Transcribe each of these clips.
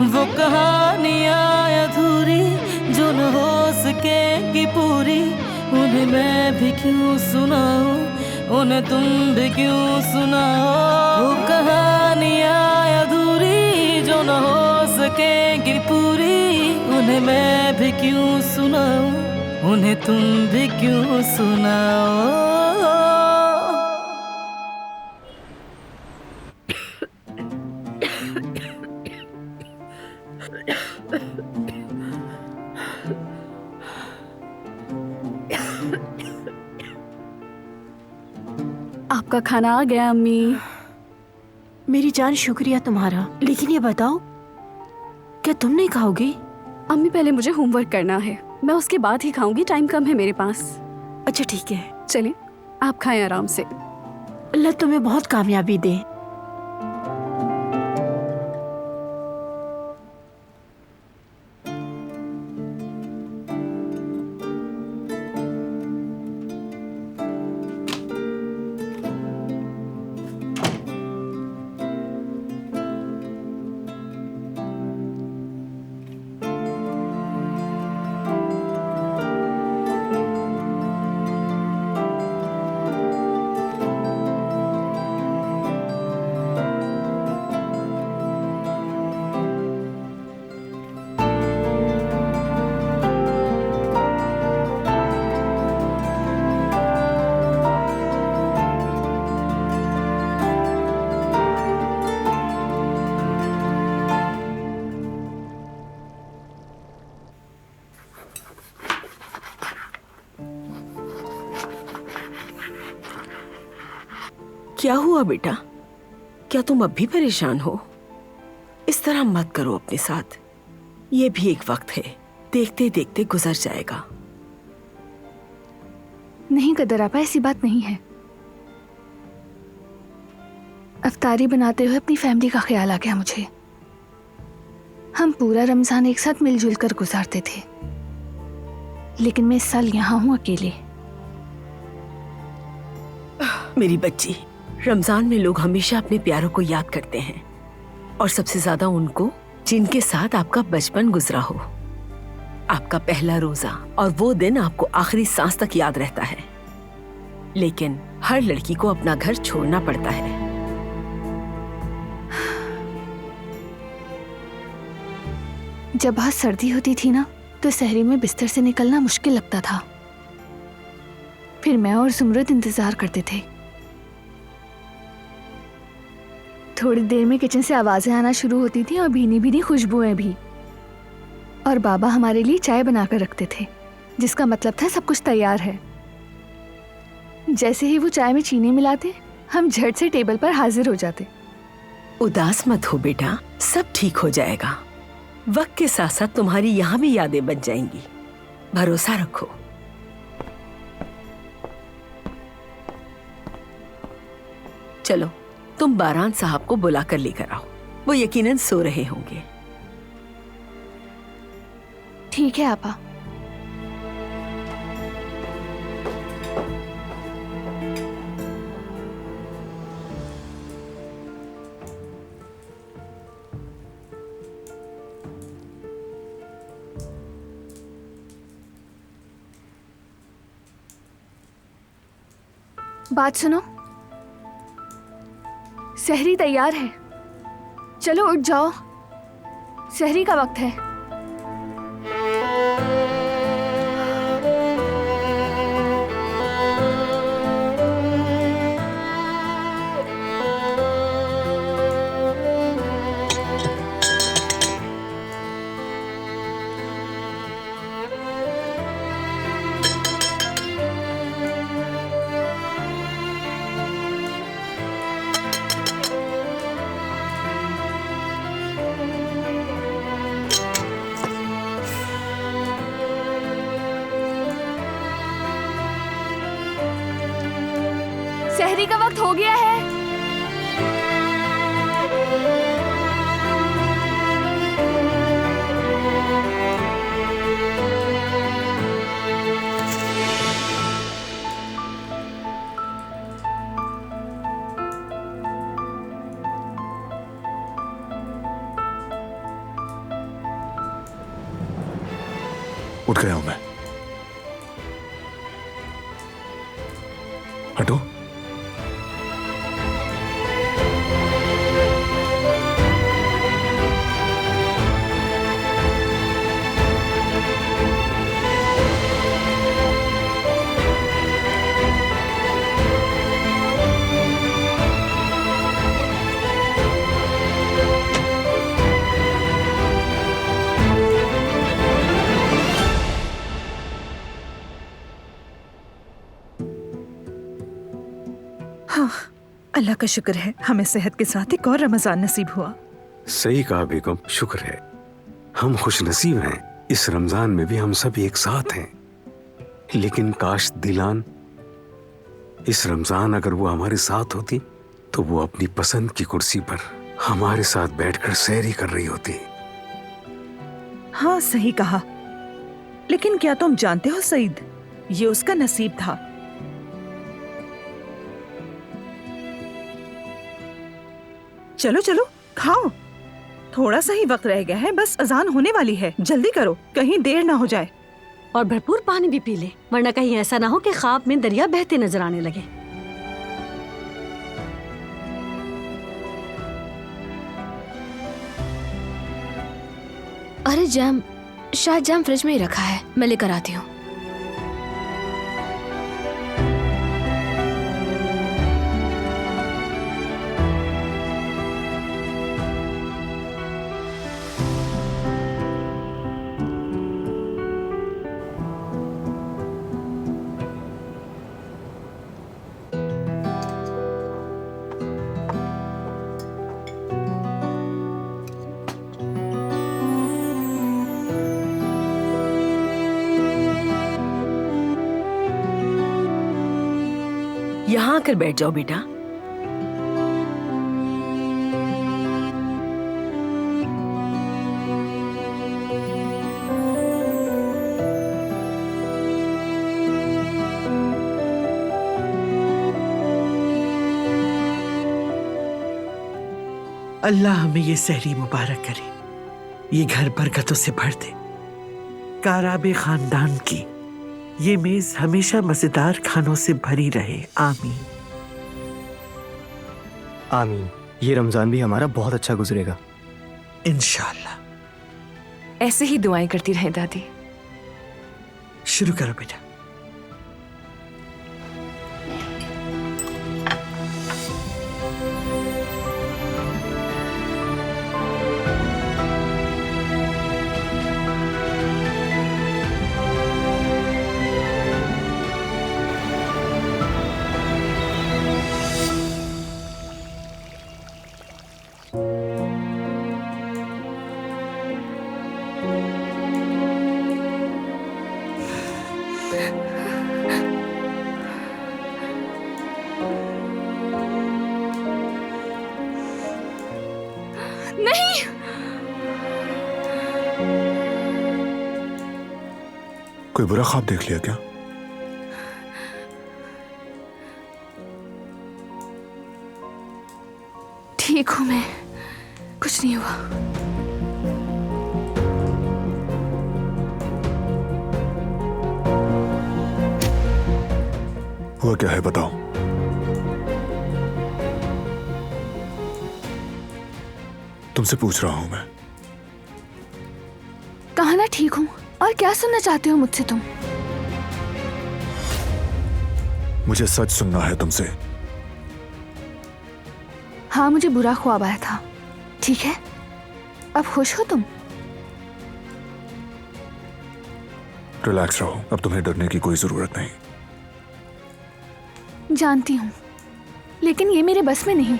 वो कहानियाँ अधूरी जो न हो सकेगी पूरी, उन्हें मैं भी क्यों सुनाऊं, उन्हें तुम भी क्यों सुनाओ। वो कहानियाँ अधूरी जो न हो सकेगी पूरी, उन्हें मैं भी क्यों सुनाऊं, उन्हें तुम भी क्यों सुनाओ। आपका खाना आ गया अम्मी। मेरी जान शुक्रिया तुम्हारा, लेकिन ये बताओ क्या तुम नहीं खाओगी? अम्मी पहले मुझे होमवर्क करना है, मैं उसके बाद ही खाऊंगी, टाइम कम है मेरे पास। अच्छा ठीक है, चलिए आप खाएं आराम से। अल्लाह तुम्हें बहुत कामयाबी दे। क्या हुआ बेटा? क्या तुम अब भी परेशान हो? इस तरह मत करो अपने साथ। ये भी एक वक्त है, देखते देखते गुजर जाएगा। नहीं कदर आपा, ऐसी बात नहीं है। अफ्तारी बनाते हुए अपनी फैमिली का ख्याल आ गया मुझे। हम पूरा रमजान एक साथ मिलजुल कर गुजारते थे, लेकिन मैं इस साल यहाँ हूँ अकेले। मेरी बच्ची, रमजान में लोग हमेशा अपने प्यारों को याद करते हैं, और सबसे ज्यादा उनको जिनके साथ आपका बचपन गुजरा हो। आपका पहला रोजा और वो दिन आपको आखिरी सांस तक याद रहता है। लेकिन हर लड़की को अपना घर छोड़ना पड़ता है। जब बहुत सर्दी होती थी ना, तो सहरी में बिस्तर से निकलना मुश्किल लगता था। फिर मैं और जुमरत इंतजार करते थे। थोड़ी देर में किचन से आवाजें आना शुरू होती थी और भीनी भीनी खुशबुएं भी। और बाबा हमारे लिए चाय बनाकर रखते थे, जिसका मतलब था सब कुछ तैयार है। जैसे ही वो चाय में चीनी मिलाते, हम झट से टेबल पर हाजिर हो जाते। उदास मत हो बेटा, सब ठीक हो जाएगा। वक्त के साथ साथ तुम्हारी यहाँ भी यादें बन जाएंगी, भरोसा रखो। चलो तुम बारान साहब को बुलाकर लेकर आओ, वो यकीनन सो रहे होंगे। ठीक है आपा। बात सुनो, सहरी तैयार है, चलो उठ जाओ, सहरी का वक्त है। सहरी का वक्त हो गया है। उठ गया हूं मैं। हटो। अल्लाह का शुक्र है, हमें सेहत के साथ एक और रमजान नसीब हुआ। सही कहा बेगम, शुक्र है। हम खुश नसीब हैं। इस रमजान में भी हम सब एक साथ हैं। लेकिन काश दिलान, इस रमजान अगर वो हमारे साथ होती तो वो अपनी पसंद की कुर्सी पर हमारे साथ बैठकर सहरी कर रही होती। हाँ सही कहा, लेकिन क्या तुम जानते हो सईद, ये उसका नसीब था। चलो चलो खाओ, थोड़ा सा ही वक्त रह गया है, बस अजान होने वाली है, जल्दी करो कहीं देर ना हो जाए। और भरपूर पानी भी पी ले, वरना कहीं ऐसा ना हो कि ख्वाब में दरिया बहते नजर आने लगे। अरे जैम, शायद जैम फ्रिज में ही रखा है, मैं लेकर आती हूँ। यहाँ आकर बैठ जाओ बेटा। अल्लाह हमें ये सहरी मुबारक करे, ये घर बरकतों से भर दे। काराबे खानदान की ये मेज हमेशा मजेदार खानों से भरी रहे। आमीन। आमीन। ये रमजान भी हमारा बहुत अच्छा गुजरेगा इंशाअल्लाह। ऐसे ही दुआएं करती रहें दादी। शुरू करो बेटा। नहीं, कोई बुरा ख्वाब देख लिया क्या? ठीक हूं मैं, कुछ नहीं हुआ। हुआ क्या है बताओ। तुमसे पूछ रहा हूं मैं। कहा ना ठीक हूँ, और क्या सुनना चाहते हो मुझसे तुम? मुझे सच सुनना है तुमसे। हाँ, मुझे बुरा ख्वाब आया था। ठीक है, अब खुश हो तुम? रिलैक्स रहो, अब तुम्हें डरने की कोई जरूरत नहीं। जानती हूँ, लेकिन ये मेरे बस में नहीं।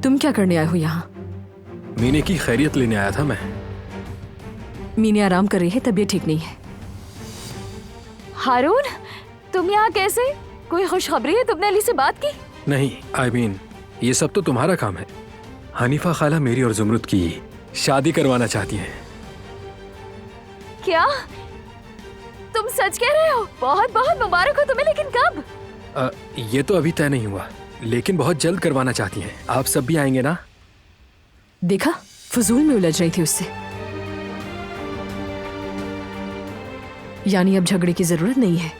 तुम क्या करने आए हो यहाँ? मीने की खैरियत लेने आया था मैं। मीने आराम कर रही है, तबीयत ठीक नहीं है। हारून, तुम यहाँ कैसे? कोई खुशखबरी है? तुमने अली से बात की? नहीं, आई मीन ये सब तो तुम्हारा काम है। हनीफा खाला मेरी और जुमरुद की शादी करवाना चाहती है। क्या तुम सच कह रहे हो? बहुत बहुत मुबारक हो तुम्हें, लेकिन कब? ये तो अभी तय नहीं हुआ, लेकिन बहुत जल्द करवाना चाहती हैं। आप सब भी आएंगे ना? देखा, फजूल में उलझ रही थी उससे। यानी अब झगड़े की जरूरत नहीं है,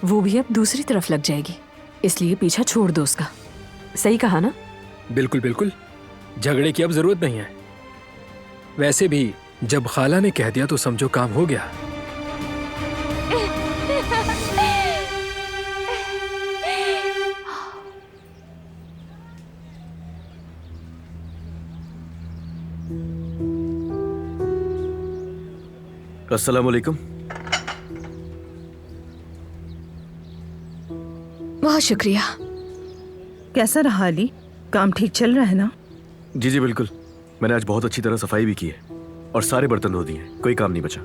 वो भी अब दूसरी तरफ लग जाएगी, इसलिए पीछा छोड़ दो उसका। सही कहा ना? बिल्कुल बिल्कुल, झगड़े की अब जरूरत नहीं है। वैसे भी जब खाला ने कह दिया तो समझो काम हो गया। अस्सलाम वालेकुम। बहुत शुक्रिया। कैसा रहा अली? काम ठीक चल रहा है ना? जी जी बिल्कुल, मैंने आज बहुत अच्छी तरह सफाई भी की है और सारे बर्तन धो दिए, कोई काम नहीं बचा।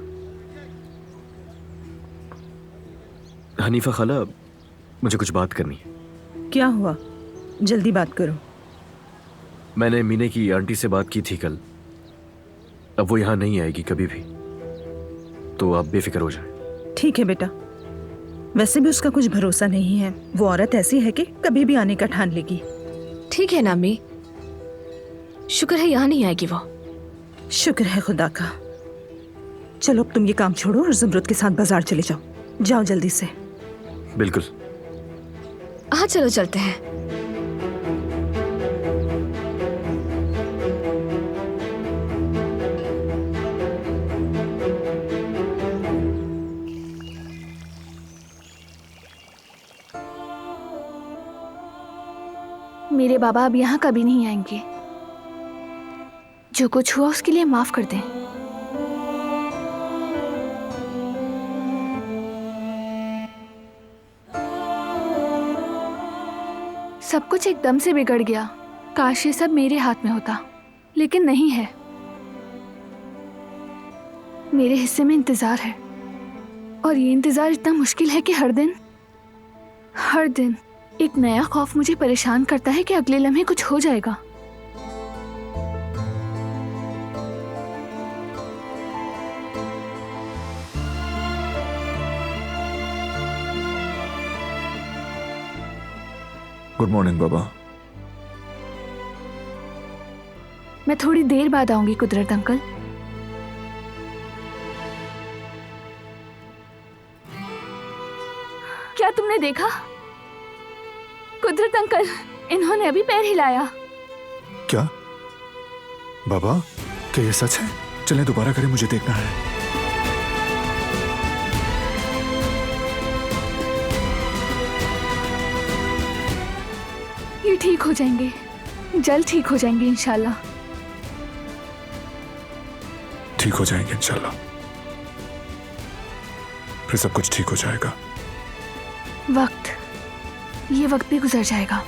हनीफा खाला, मुझे कुछ बात करनी है। क्या हुआ? जल्दी बात करो। मैंने मीने की आंटी से बात की थी कल, अब वो यहाँ नहीं आएगी कभी भी, तो आप बेफिक्र हो जाएं। ठीक है बेटा, वैसे भी उसका कुछ भरोसा नहीं है। वो औरत ऐसी है कि कभी भी आने का ठान लेगी। ठीक है ना अम्मी, शुक्र है यहाँ नहीं आएगी वो। शुक्र है खुदा का। चलो अब तुम ये काम छोड़ो और ज़मरुद के साथ बाजार चले जाओ। जाओ जल्दी से। बिल्कुल। हाँ चलो चलते हैं। मेरे बाबा अब यहाँ कभी नहीं आएंगे। जो कुछ हुआ उसके लिए माफ कर दें। सब कुछ एकदम से बिगड़ गया। काश ये सब मेरे हाथ में होता, लेकिन नहीं है। मेरे हिस्से में इंतजार है, और ये इंतजार इतना मुश्किल है कि हर दिन एक नया खौफ मुझे परेशान करता है कि अगले लम्हे कुछ हो जाएगा। गुड मॉर्निंग बाबा। मैं थोड़ी देर बाद आऊंगी कुदरत अंकल। क्या तुमने देखा? कुदरत अंकल, इन्होंने अभी पैर हिलाया। क्या बाबा, क्या ये सच है? चलें दोबारा करें, मुझे देखना है। ये ठीक हो जाएंगे, जल्द ठीक हो जाएंगे इंशाल्लाह। ठीक हो जाएंगे इंशाल्लाह, फिर सब कुछ ठीक हो जाएगा। ये वक्त भी गुजर जाएगा।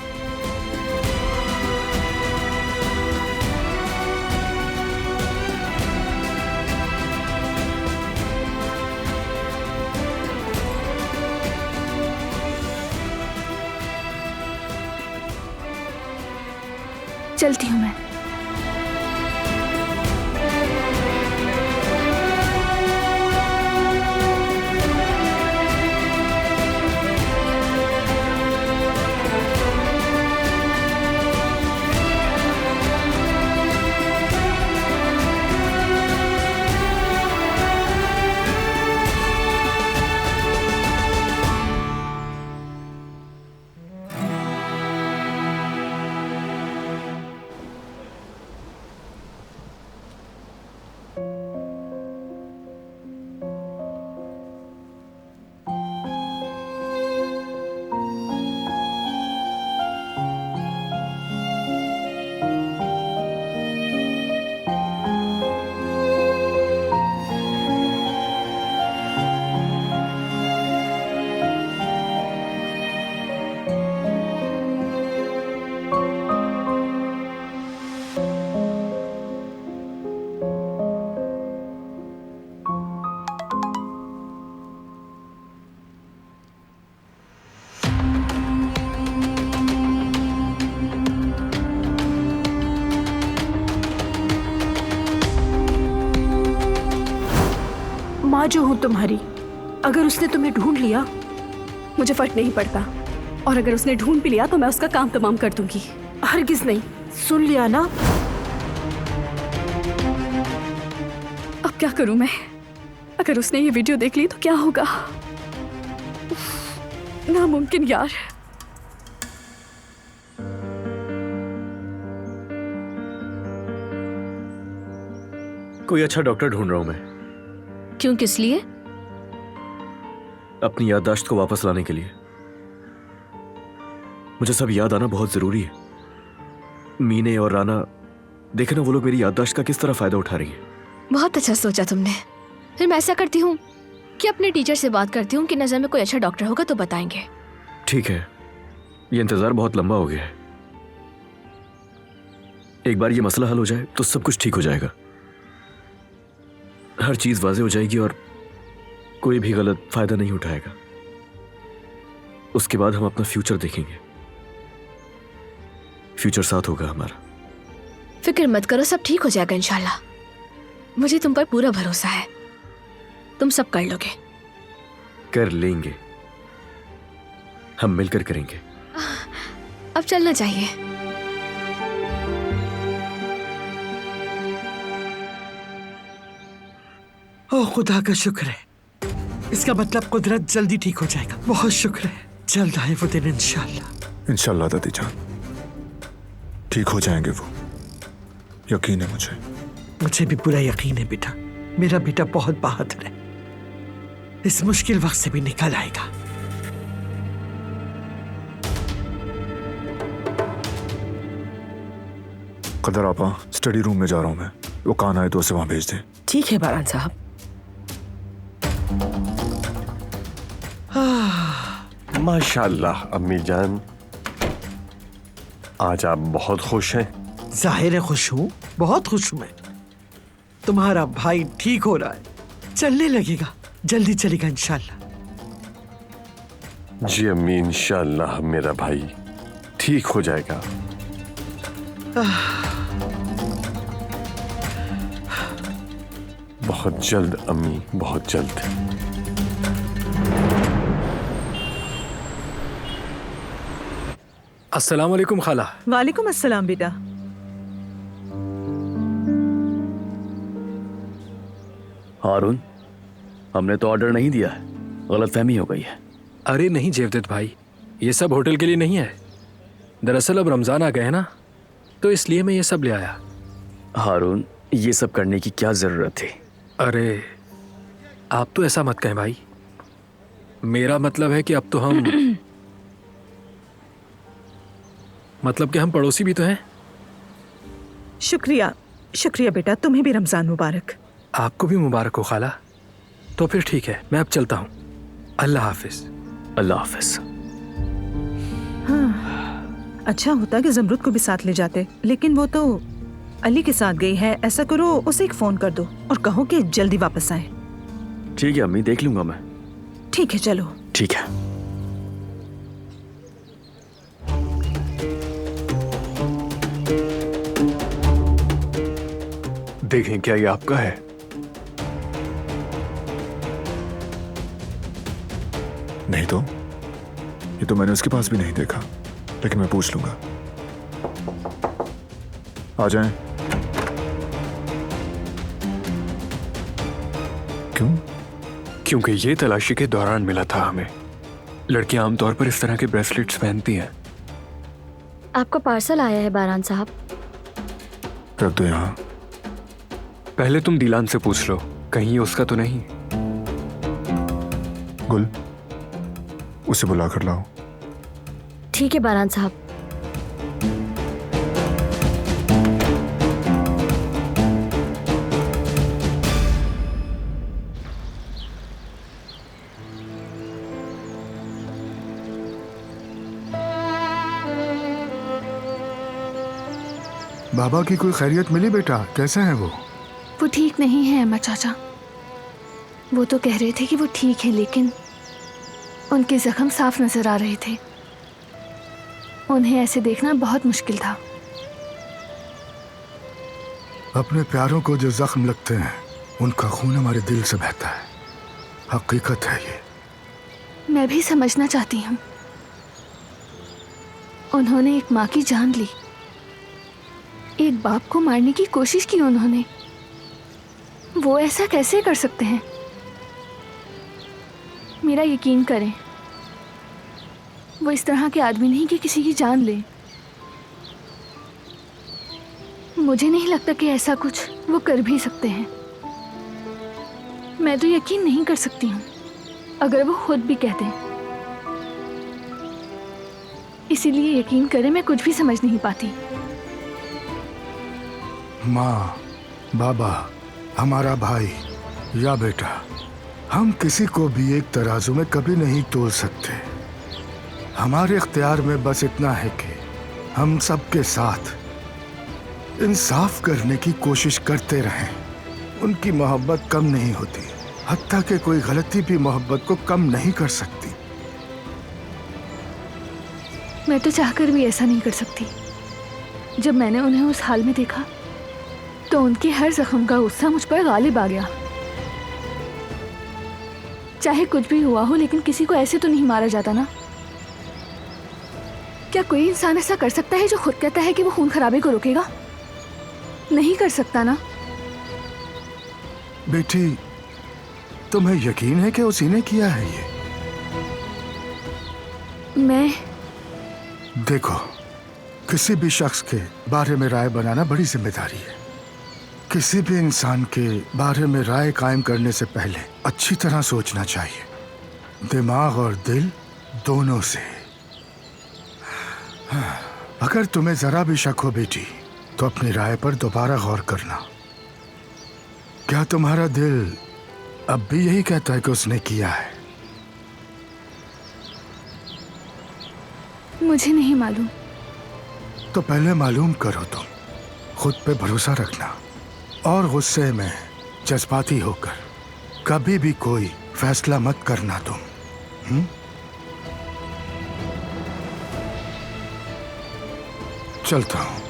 चलती हूँ मैं। बाजू हूँ तुम्हारी। अगर उसने तुम्हें ढूंढ लिया, मुझे फर्क नहीं पड़ता, और अगर उसने ढूंढ भी लिया तो मैं उसका काम तमाम कर दूंगी। हरगिज नहीं, सुन लिया ना? अब क्या करूं मैं? अगर उसने ये वीडियो देख ली तो क्या होगा? नामुमकिन यार। कोई अच्छा डॉक्टर ढूंढ रहा हूं मैं, क्यों, किस लिए? अपनी याददाश्त को वापस लाने के लिए। मुझे सब याद आना बहुत जरूरी है। मीने और राना, देखे ना वो लोग मेरी याददाश्त का किस तरह फायदा उठा रही हैं। बहुत अच्छा सोचा तुमने। फिर मैं ऐसा करती हूँ कि अपने टीचर से बात करती हूँ कि नजर में कोई अच्छा डॉक्टर होगा तो बताएंगे। ठीक है, ये इंतजार बहुत लंबा हो गया है। एक बार ये मसला हल हो जाए तो सब कुछ ठीक हो जाएगा। हर चीज वाज़ेह हो जाएगी और कोई भी गलत फायदा नहीं उठाएगा। उसके बाद हम अपना फ्यूचर देखेंगे। फ्यूचर साथ होगा हमारा। फिक्र मत करो, सब ठीक हो जाएगा इंशाल्लाह। मुझे तुम पर पूरा भरोसा है, तुम सब कर लोगे। कर लेंगे, हम मिलकर करेंगे। अब चलना चाहिए। ओह खुदा का शुक्र है, इसका मतलब कुदरत जल्दी ठीक हो जाएगा। बहुत शुक्र है, जल्द आए वो दिन इंशाल्लाह। इंशाल्लाह दादी जान, ठीक हो जाएंगे वो, यकीन है मुझे। मुझे भी पूरा यकीन है बेटा, मेरा बेटा बहुत बहादुर है। इस मुश्किल वक्त से भी निकल आएगा। कदर आपा, स्टडी रूम में जा रहा हूं मैं, वो कान आए तो उसे वहां भेज दें। ठीक है बारान साहब। माशाल्लाह अम्मी जान, आज आप बहुत खुश हैं। जाहिर है खुश हूँ, बहुत खुश हूँ मैं। तुम्हारा भाई ठीक हो रहा है, चलने लगेगा, जल्दी चलेगा इंशाल्लाह। जी अम्मी, इंशाल्लाह मेरा भाई ठीक हो जाएगा। बहुत जल्द अम्मी, बहुत जल्द। अस्सलाम वालेकुम खाला। वालेकुम अस्सलाम बेटा। हारून, हमने तो ऑर्डर नहीं दिया है, गलतफहमी हो गई है। अरे नहीं जेवदत भाई, ये सब होटल के लिए नहीं है। दरअसल अब रमजान आ गए हैं ना, तो इसलिए मैं ये सब ले आया। हारून, ये सब करने की क्या जरूरत थी? अरे आप तो ऐसा मत कहें भाई, मेरा मतलब है कि अब तो हम मतलब कि हम पड़ोसी भी तो हैं। शुक्रिया शुक्रिया बेटा, तुम्हें भी रमजान मुबारक। आपको भी मुबारक हो खाला। तो फिर ठीक है, मैं अब चलता हूँ। अल्लाह हाफिज। अल्लाह हाफिज। हाँ, अच्छा होता कि जमरुद को भी साथ ले जाते, लेकिन वो तो अली के साथ गई है। ऐसा करो, उसे एक फोन कर दो और कहो कि जल्दी वापस आए। ठीक है अम्मी, देख लूंगा मैं। ठीक है, चलो। ठीक है। देखें क्या ये आपका है? नहीं तो ये तो मैंने उसके पास भी नहीं देखा, लेकिन मैं पूछ लूंगा। आ जाएं। क्यों? क्योंकि ये तलाशी के दौरान मिला था हमें। लड़कियां आमतौर पर इस तरह के ब्रेसलेट्स पहनती हैं। आपका पार्सल आया है बारान साहब। रख दो यहाँ। पहले तुम दिलान से पूछ लो, कहीं ये उसका तो नहीं। गुल, उसे बुला कर लाओ। ठीक है बारान साहब। बाबा की कोई खैरियत मिली बेटा? कैसे हैं वो? वो ठीक नहीं है अम्मा चाचा। वो तो कह रहे थे कि वो ठीक है, लेकिन उनके जख्म साफ नजर आ रहे थे। उन्हें ऐसे देखना बहुत मुश्किल था। अपने प्यारों को जो जख्म लगते हैं, उनका खून हमारे दिल से बहता है। हकीकत है ये। मैं भी समझना चाहती हूँ। उन्होंने एक माँ की जान ली, एक बाप को मारने की कोशिश की उन्होंने। वो ऐसा कैसे कर सकते हैं? मेरा यकीन करें, वो इस तरह के आदमी नहीं कि किसी की जान ले। मुझे नहीं लगता कि ऐसा कुछ वो कर भी सकते हैं। मैं तो यकीन नहीं कर सकती हूँ अगर वो खुद भी कहते हैं। इसीलिए यकीन करें, मैं कुछ भी समझ नहीं पाती। माँ, बाबा, हमारा भाई या बेटा, हम किसी को भी एक तराजू में कभी नहीं तोल सकते। हमारे इख्तियार में बस इतना है कि हम सबके साथ इंसाफ करने की कोशिश करते रहें। उनकी मोहब्बत कम नहीं होती, हत्ता कि कोई गलती भी मोहब्बत को कम नहीं कर सकती। मैं तो चाहकर भी ऐसा नहीं कर सकती। जब मैंने उन्हें उस हाल में देखा तो उनके हर जख्म का गुस्सा मुझ पर गालिब आ गया। चाहे कुछ भी हुआ हो, लेकिन किसी को ऐसे तो नहीं मारा जाता ना। क्या कोई इंसान ऐसा कर सकता है जो खुद कहता है कि वो खून खराबे को रोकेगा? नहीं कर सकता ना। बेटी, तुम्हें यकीन है कि उसी ने किया है ये? मैं देखो, किसी भी शख्स के बारे में राय बनाना बड़ी जिम्मेदारी है। किसी भी इंसान के बारे में राय कायम करने से पहले अच्छी तरह सोचना चाहिए, दिमाग और दिल दोनों से। अगर तुम्हें जरा भी शक हो बेटी, तो अपनी राय पर दोबारा गौर करना। क्या तुम्हारा दिल अब भी यही कहता है कि उसने किया है? मुझे नहीं मालूम। तो पहले मालूम करो। तुम खुद पे भरोसा रखना और गुस्से में जज्बाती होकर कभी भी कोई फैसला मत करना तुम। चलता हूं।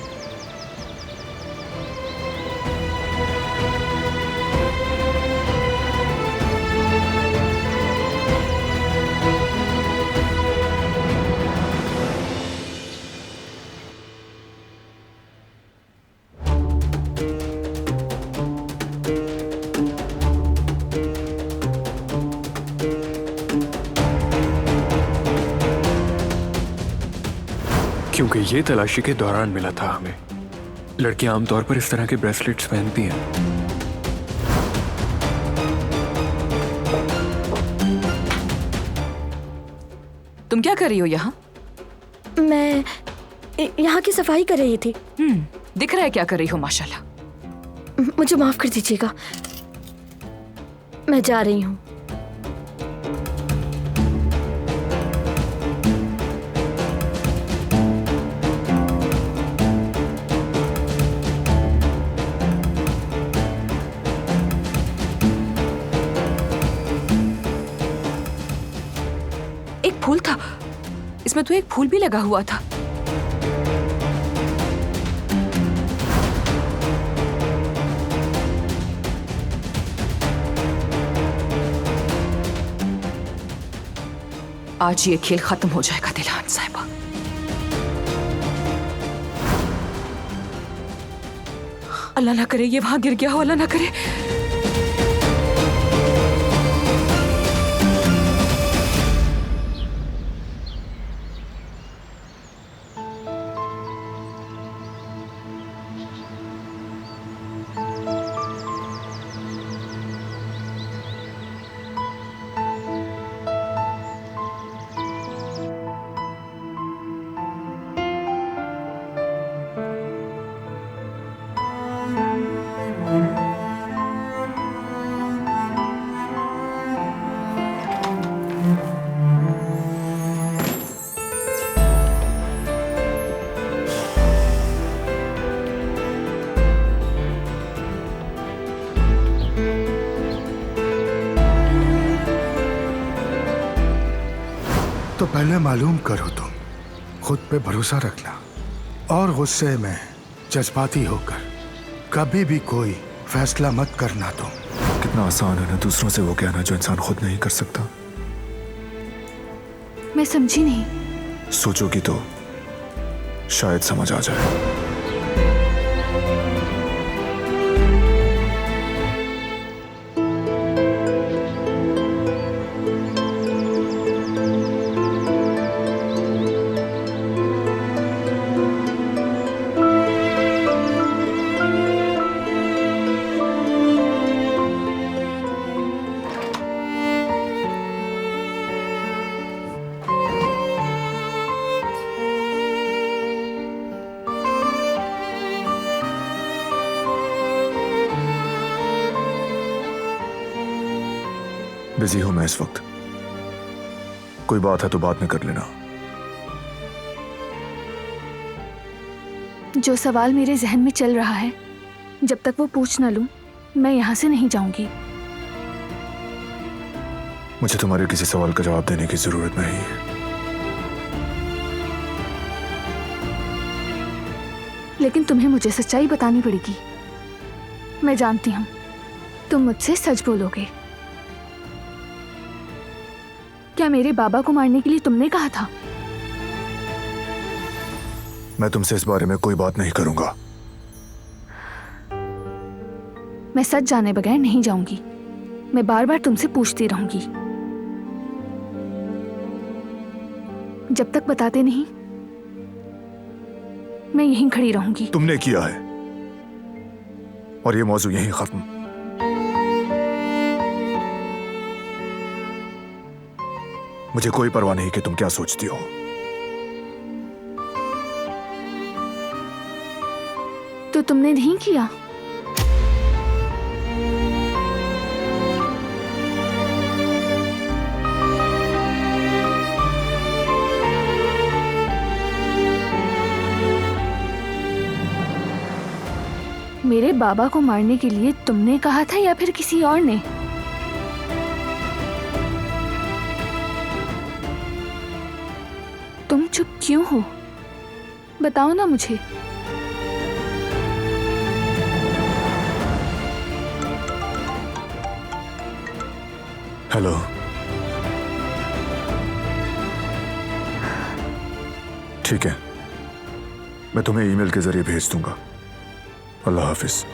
क्योंकि ये तलाशी के दौरान मिला था हमें। लड़कियां आमतौर पर इस तरह के ब्रेसलेट्स पहनती हैं। तुम क्या कर रही हो यहाँ? मैं यहाँ की सफाई कर रही थी। दिख रहा है क्या कर रही हो। माशाल्लाह। मुझे माफ कर दीजिएगा, मैं जा रही हूँ। एक फूल था, इसमें तो एक फूल भी लगा हुआ था। आज ये खेल खत्म हो जाएगा दिलान साहिबा। अल्लाह ना करे ये वहां गिर गया हो, अल्लाह ना करे। तो पहले मालूम करो। तुम खुद पे भरोसा रखना और गुस्से में जज्बाती होकर कभी भी कोई फैसला मत करना तुम। इतना आसान है ना दूसरों से वो कहना जो इंसान खुद नहीं कर सकता। मैं समझी नहीं। सोचोगी तो शायद समझ आ जाए। बिजी हूं मैं इस वक्त, कोई बात है तो बाद में कर लेना। जो सवाल मेरे जहन में चल रहा है, जब तक वो पूछ ना लूं, मैं यहाँ से नहीं जाऊंगी। मुझे तुम्हारे किसी सवाल का जवाब देने की जरूरत नहीं है। लेकिन तुम्हें मुझे सच्चाई बतानी पड़ेगी। मैं जानती हूँ तुम मुझसे सच बोलोगे। क्या मेरे बाबा को मारने के लिए तुमने कहा था? मैं तुमसे इस बारे में कोई बात नहीं करूंगा। मैं सच जाने बगैर नहीं जाऊंगी। मैं बार बार तुमसे पूछती रहूंगी। जब तक बताते नहीं, मैं यहीं खड़ी रहूंगी। तुमने किया है और ये मौजू यहीं खत्म। मुझे कोई परवाह नहीं कि तुम क्या सोचती हो। तो तुमने नहीं किया? मेरे बाबा को मारने के लिए तुमने कहा था या फिर किसी और ने? तुम चुप क्यों हो? बताओ ना मुझे। हेलो, ठीक है, मैं तुम्हें ईमेल के जरिए भेज दूंगा। अल्लाह हाफिज।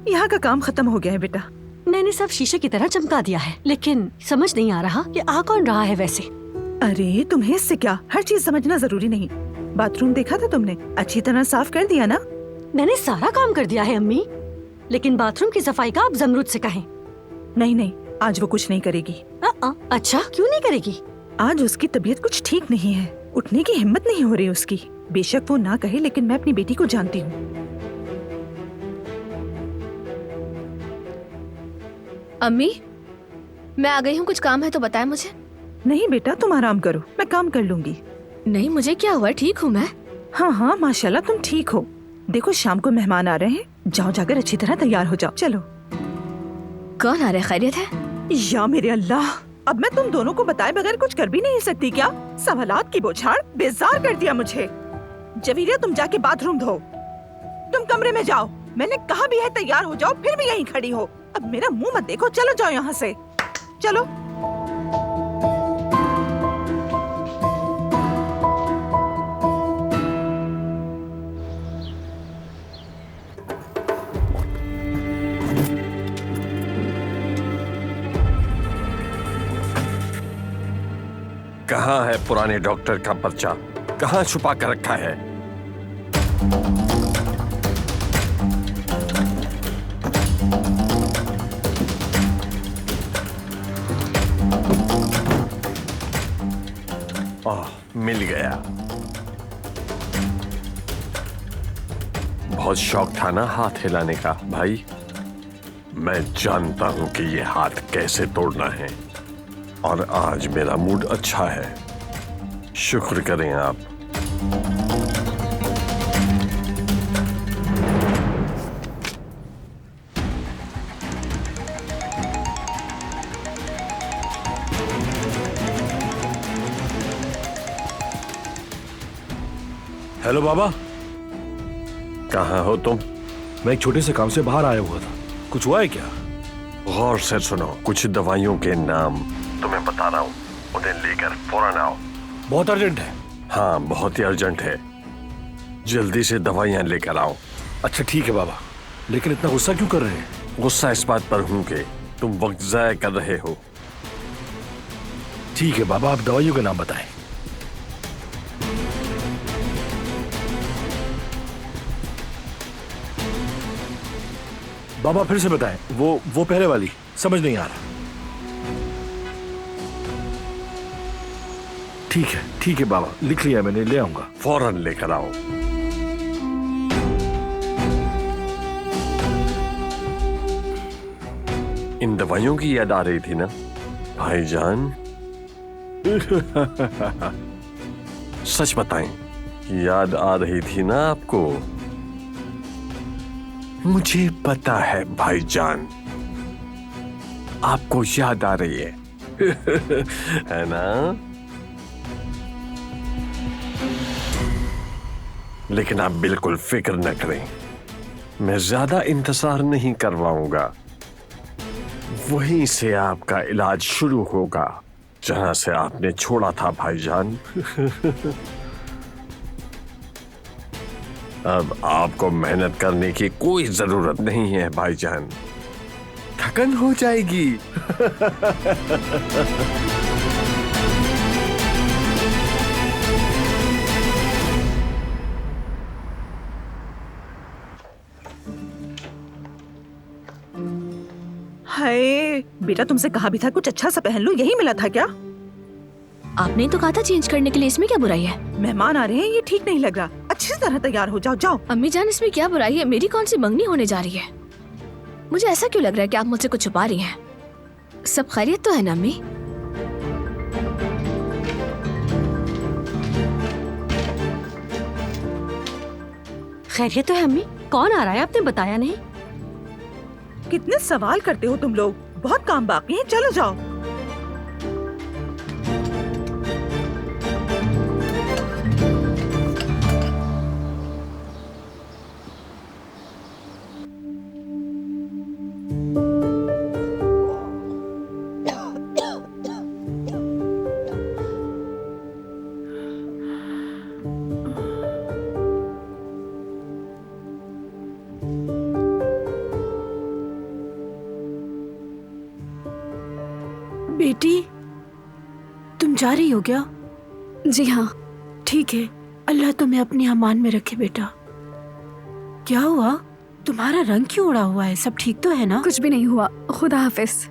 यहाँ का काम खत्म हो गया है बेटा। मैंने सब शीशे की तरह चमका दिया है, लेकिन समझ नहीं आ रहा कि आ कौन रहा है वैसे। अरे तुम्हें इससे क्या, हर चीज समझना जरूरी नहीं। बाथरूम देखा था तुमने? अच्छी तरह साफ कर दिया ना? मैंने सारा काम कर दिया है अम्मी, लेकिन बाथरूम की सफाई का आप जमरूद से कहें। नहीं नहीं, आज वो कुछ नहीं करेगी। अच्छा, क्यों नहीं करेगी? आज उसकी तबीयत कुछ ठीक नहीं है, उठने की हिम्मत नहीं हो रही उसकी। बेशक वो ना कहे, लेकिन मैं अपनी बेटी को जानती हूँ। अम्मी, मैं आ गई हूँ, कुछ काम है तो बताएं मुझे। नहीं बेटा, तुम आराम करो, मैं काम कर लूंगी। नहीं, मुझे क्या हुआ, ठीक हूँ मैं। हाँ हाँ माशाल्लाह, तुम ठीक हो। देखो शाम को मेहमान आ रहे हैं, जाओ जाकर अच्छी तरह तैयार हो जाओ। चलो। कौन आ रहा है? खैरियत है? या मेरे अल्लाह, अब मैं तुम दोनों को बताए बगैर कुछ कर भी नहीं सकती क्या? सवालात की बौछार बेजार कर दिया मुझे। जवीरिया, तुम जाके बाथरूम धो। तुम कमरे में जाओ, मैंने कहा भी है तैयार हो जाओ, फिर भी यहीं खड़ी हो। अब मेरा मुंह मत देखो, चलो जाओ यहाँ से, चलो। कहाँ है पुराने डॉक्टर का पर्चा? कहाँ छुपा कर रखा है? मिल गया। बहुत शौक था ना हाथ हिलाने का भाई? मैं जानता हूँ कि ये हाथ कैसे तोड़ना है, और आज मेरा मूड अच्छा है। शुक्र करें आप। हेलो बाबा। कहाँ हो तुम? मैं एक छोटे से काम से बाहर आया हुआ था। कुछ हुआ है क्या? गौर से सुनो, कुछ दवाइयों के नाम तुम्हें बता रहा हूँ, उन्हें लेकर फौरन आओ। बहुत अर्जेंट है? हाँ, बहुत ही अर्जेंट है। जल्दी से दवाइयाँ लेकर आओ। अच्छा ठीक है बाबा, लेकिन इतना गुस्सा क्यों कर रहे हैं? गुस्सा इस बात पर हूँ कि तुम वक्त जाया कर रहे हो। ठीक है बाबा, आप दवाइयों के नाम बताएं। बाबा फिर से बताएं, वो पहले वाली समझ नहीं आ रहा। ठीक है बाबा, लिख लिया मैंने, ले आऊंगा। फौरन लेकर आओ। इन दवाइयों की याद आ रही थी ना भाईजान? सच बताएं, याद आ रही थी ना आपको? मुझे पता है भाईजान, आपको याद आ रही है। है ना? लेकिन आप बिल्कुल फिक्र न करें, मैं ज्यादा इंतजार नहीं करवाऊंगा। वहीं से आपका इलाज शुरू होगा जहां से आपने छोड़ा था भाईजान। अब आपको मेहनत करने की कोई जरूरत नहीं है भाईजान, थकन हो जाएगी। हाय बेटा, तुमसे कहा भी था कुछ अच्छा सा पहन लो, यही मिला था क्या? आपने तो कहा था चेंज करने के लिए, इसमें क्या बुराई है? मेहमान आ रहे हैं, ये ठीक नहीं लग रहा। अच्छी तरह तैयार हो जाओ। जाओ। अम्मी जान, इसमें क्या बुराई है? मेरी कौन सी मंगनी होने जा रही है? मुझे ऐसा क्यों लग रहा है कि आप मुझसे कुछ छुपा रही हैं? सब खैरियत तो है ना अम्मी? खैरियत तो है अम्मी। कौन आ रहा है, आपने बताया नहीं? कितने सवाल करते हो तुम लोग, बहुत काम बाकी है, चलो जाओ। बेटी, तुम जा रही हो क्या? जी हाँ। ठीक है, अल्लाह तुम्हें अपनी अमान में रखे बेटा। क्या हुआ? तुम्हारा रंग क्यों उड़ा हुआ है? सब ठीक तो है ना? कुछ भी नहीं हुआ, खुदा हाफिज।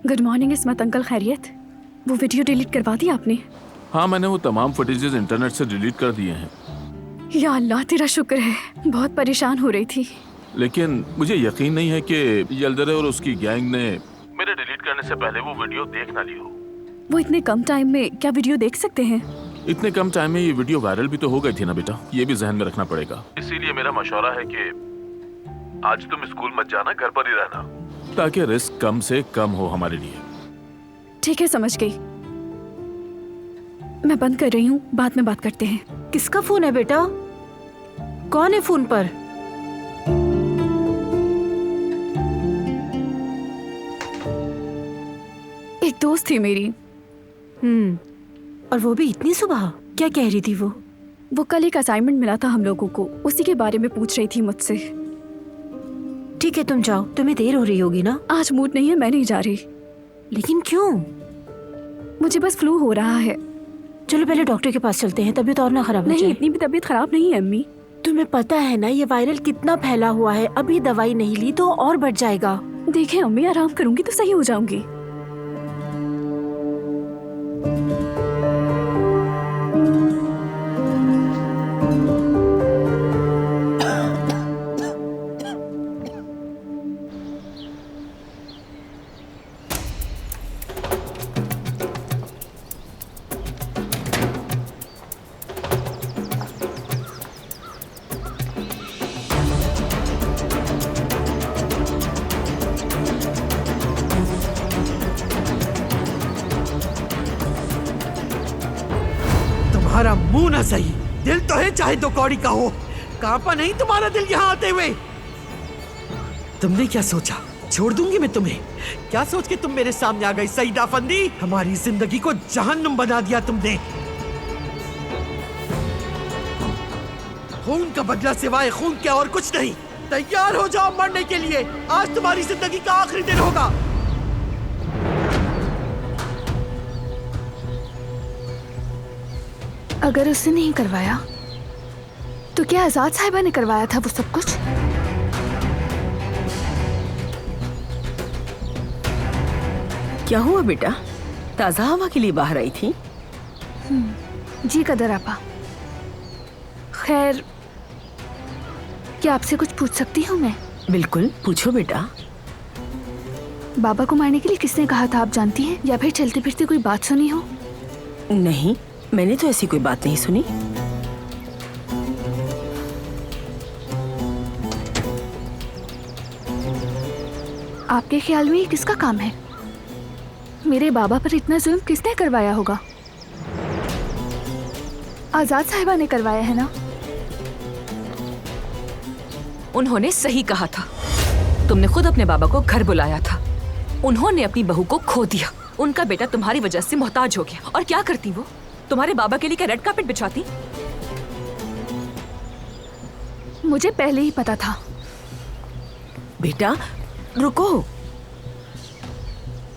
गुड मॉर्निंग इस्मत अंकल, खैरियत? वो वीडियो डिलीट करवा दी आपने? हाँ, मैंने वो तमाम फुटेजेस इंटरनेट से डिलीट कर दिए हैं। या अल्लाह, तेरा शुक्र है। बहुत परेशान हो रही थी। लेकिन मुझे यकीन नहीं है कि यल्दरे और उसकी गैंग ने मेरे डिलीट करने से पहले वो वीडियो देख ना ली हो। वो इतने कम टाइम में क्या वीडियो देख सकते हैं? इतने कम टाइम में ये वीडियो वायरल भी तो हो गई थी ना बेटा, ये भी जहन में रखना पड़ेगा। इसीलिए मेरा मशवरा है कि आज तुम स्कूल मत जाना, घर पर ही रहना, ताकि रिस्क कम से कम हो हमारे लिए। ठीक है, समझ गई। मैं बंद कर रही हूँ, बाद में बात करते हैं। किसका फोन है बेटा? कौन है फोन पर? एक दोस्त थी मेरी। और वो भी इतनी सुबह? क्या कह रही थी वो? वो कल एक असाइनमेंट मिला था हम लोगों को, उसी के बारे में पूछ रही थी मुझसे। ठीक है, तुम जाओ, तुम्हें देर हो रही होगी ना? आज मूड नहीं है, मैं नहीं जा रही। लेकिन क्यों? मुझे बस फ्लू हो रहा है। चलो पहले डॉक्टर के पास चलते हैं, तबीयत और ना खराब हो जाए। नहीं, इतनी भी तबीयत खराब नहीं है अम्मी। तुम्हें पता है ना ये वायरल कितना फैला हुआ है, अभी दवाई नहीं ली तो और बढ़ जाएगा। देखें अम्मी, आराम करूंगी तो सही हो जाऊंगी। मुंह ना सही, दिल तो है चाहे 2 कौड़ी का हो। कांपा नहीं तुम्हारा दिल यहाँ आते हुए? तुमने क्या सोचा छोड़ दूंगी मैं तुम्हें? क्या सोच के तुम मेरे सामने आ गई सईदा फंदी? हमारी जिंदगी को जहन्नुम बना दिया तुमने। खून का बदला सिवाय खून के और कुछ नहीं। तैयार हो जाओ मरने के लिए, आज तुम्हारी जिंदगी का आखिरी दिन होगा। अगर उसने नहीं करवाया तो क्या आजाद साहिबा ने करवाया था वो सब कुछ? क्या हुआ बेटा, ताजा हवा के लिए बाहर आई थी? जी कदर आपा। खैर, क्या आपसे कुछ पूछ सकती हूँ मैं? बिल्कुल पूछो बेटा। बाबा को मारने के लिए किसने कहा था आप जानती हैं, या फिर चलते फिरते कोई बात सुनी हो? नहीं, मैंने तो ऐसी कोई बात नहीं सुनी। आपके ख्याल में ये किसका काम है? मेरे बाबा पर इतना जुल्म किसने करवाया होगा? आजाद साहिबा ने करवाया है ना? उन्होंने सही कहा था। तुमने खुद अपने बाबा को घर बुलाया था। उन्होंने अपनी बहू को खो दिया। उनका बेटा तुम्हारी वजह से मोहताज हो गया। और क्या करती वो? तुम्हारे बाबा के लिए क्या रेड कार्पेट बिछाती? मुझे पहले ही पता था। बेटा रुको,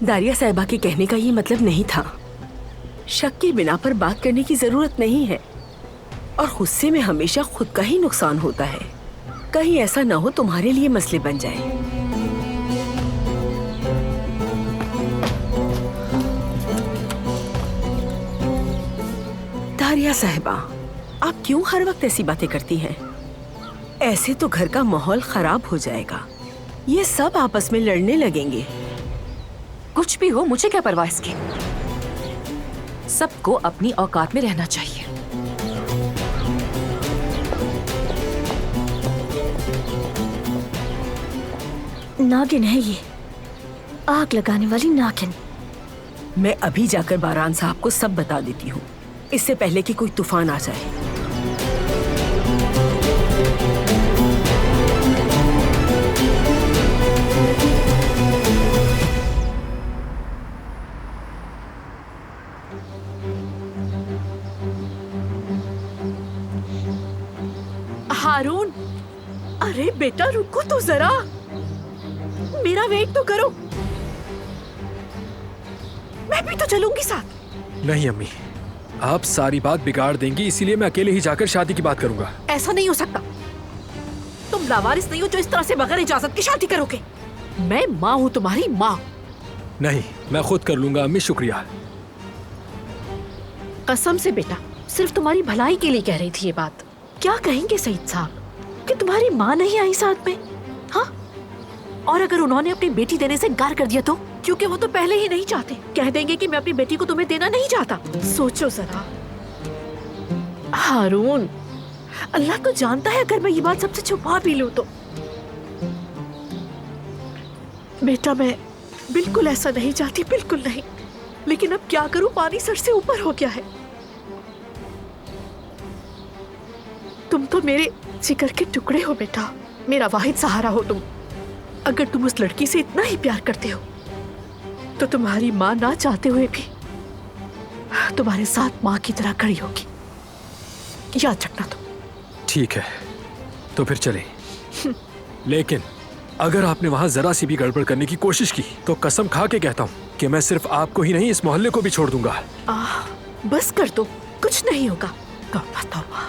दारिया साहिबा के कहने का ये मतलब नहीं था। शक के बिना पर बात करने की जरूरत नहीं है, और गुस्से में हमेशा खुद का ही नुकसान होता है। कहीं ऐसा ना हो तुम्हारे लिए मसले बन जाए। दारिया साहिबा, आप क्यों हर वक्त ऐसी बातें करती हैं? ऐसे तो घर का माहौल खराब हो जाएगा। ये सब आपस में लड़ने लगेंगे। कुछ भी हो, मुझे क्या परवाह इसकी। सबको अपनी औकात में रहना चाहिए। नागिन है ये, आग लगाने वाली नागिन। मैं अभी जाकर बारान साहब को सब बता देती हूँ, इससे पहले कि कोई तूफान आ जाए। हारून, अरे बेटा रुको तो जरा, मेरा वेट तो करो। मैं भी तो चलूंगी साथ। नहीं अम्मी, आप सारी बात बिगाड़ देंगी, इसीलिए मैं अकेले ही जाकर शादी की बात करूंगा। ऐसा नहीं हो सकता। तुम लावारिस नहीं हो जो इस तरह से बगैर इजाजत की शादी करोगे। मैं माँ हूँ, तुम्हारी माँ। नहीं, मैं खुद कर लूंगा अम्मी, शुक्रिया। कसम से बेटा, सिर्फ तुम्हारी भलाई के लिए कह रही थी ये बात। क्या कहेंगे सईद साहब कि तुम्हारी माँ नहीं आई साथ में? हाँ, और अगर उन्होंने अपनी बेटी देने से इनकार कर दिया तो? क्योंकि वो तो पहले ही नहीं चाहते। कह देंगे कि मैं अपनी बेटी को तुम्हें देना नहीं चाहता। सोचो जरा हारून, अल्लाह तो जानता है अगर मैं ये बात सबसे छुपा भी लूं तो। बेटा मैं बिल्कुल ऐसा नहीं चाहती, बिल्कुल नहीं। लेकिन अब क्या करूं, पानी सर से ऊपर हो गया है। तुम तो मेरे जिगर के टुकड़े हो बेटा, मेरा वाहिद सहारा हो तुम। अगर तुम उस लड़की से इतना ही प्यार करते हो तो तुम्हारी माँ ना चाहते हुए भी तुम्हारे साथ माँ की तरह खड़ी होगी, याद रखना तुम। ठीक है, तो फिर चलें। लेकिन अगर आपने वहां जरा सी भी गड़बड़ करने की कोशिश की तो कसम खा के कहता हूँ कि मैं सिर्फ आपको ही नहीं, इस मोहल्ले को भी छोड़ दूंगा। बस कर दो, कुछ नहीं होगा। तौबा तौबा।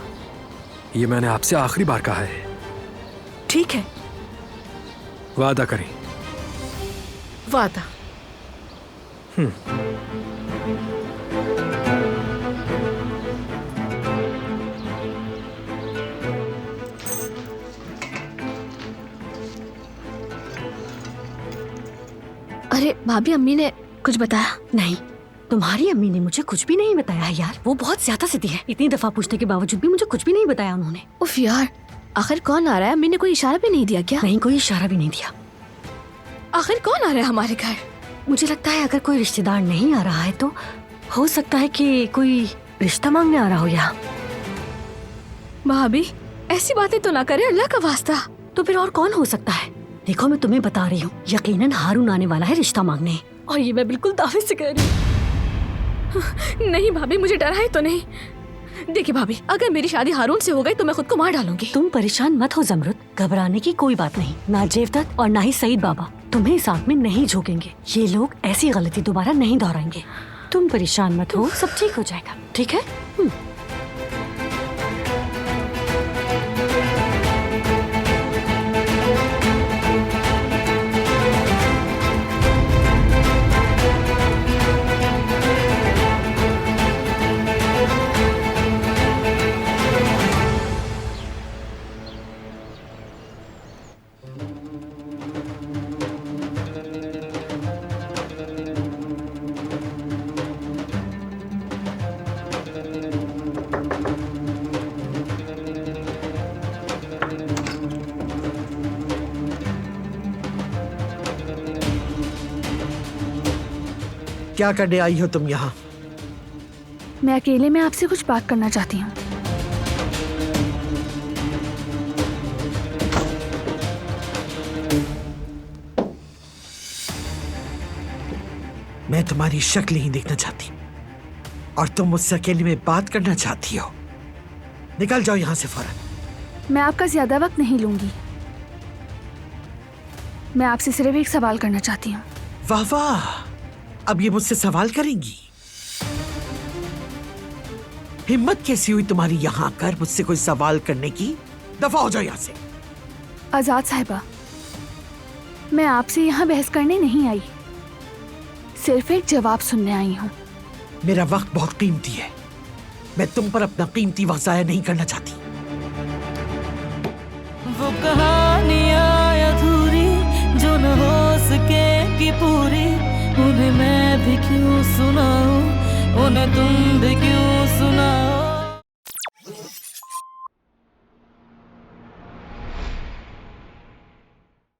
ये मैंने आपसे आखिरी बार कहा है। ठीक है, वादा करें। वादा। अरे भाभी, अम्मी ने कुछ बताया? नहीं, तुम्हारी अम्मी ने मुझे कुछ भी नहीं बताया यार। वो बहुत ज्यादा सीधी है। इतनी दफा पूछने के बावजूद भी मुझे कुछ भी नहीं बताया उन्होंने। उफ यार, आखिर कौन आ रहा है? अम्मी ने कोई इशारा भी नहीं दिया क्या? नहीं, कोई इशारा भी नहीं दिया। आखिर कौन आ रहा है हमारे घर? मुझे लगता है अगर कोई रिश्तेदार नहीं आ रहा है तो हो सकता है कि कोई रिश्ता मांगने आ रहा हो यहाँ। भाभी ऐसी बातें तो ना करे, अल्लाह का वास्ता। तो फिर और कौन हो सकता है? देखो मैं तुम्हें बता रही हूँ, यकीनन हारून आने वाला है रिश्ता मांगने, और ये मैं बिल्कुल दावे से कह रही हूँ। नहीं भाभी, मुझे डरा है तो नहीं। देखिए भाभी, अगर मेरी शादी हारून से हो गई तो मैं खुद को मार डालूंगी। तुम परेशान मत हो जमरुद, घबराने की कोई बात नहीं। ना जेवदत और ना ही सईद बाबा तुम्हें साथ में नहीं झोंकेंगे। ये लोग ऐसी गलती दोबारा नहीं दोहराएंगे। तुम परेशान मत हो, सब ठीक हो जाएगा, ठीक है? क्या करने आई हो तुम यहाँ? मैं अकेले में आपसे कुछ बात करना चाहती हूँ। मैं तुम्हारी शक्ल ही देखना चाहती और तुम मुझसे अकेले में बात करना चाहती हो। निकल जाओ यहाँ से फौरन। मैं आपका ज्यादा वक्त नहीं लूंगी। मैं आपसे सिर्फ एक सवाल करना चाहती हूँ। वाह वाह, अब ये मुझसे सवाल करेंगी? हिम्मत कैसी हुई तुम्हारी यहाँ आकर मुझसे कोई सवाल करने की? दफा हो जाओ यहाँ से। आजाद साहिबा, मैं आपसे यहाँ बहस करने नहीं आई, सिर्फ एक जवाब सुनने आई हूँ। मेरा वक्त बहुत कीमती है, मैं तुम पर अपना कीमती वक्त जाया नहीं करना चाहती। वो कहानियाँ अधूरी जो न हो सके कि पूरी, उन्हें मैं भी क्यों सुनाऊं, उन्हें तुम भी क्यों सुनाओ।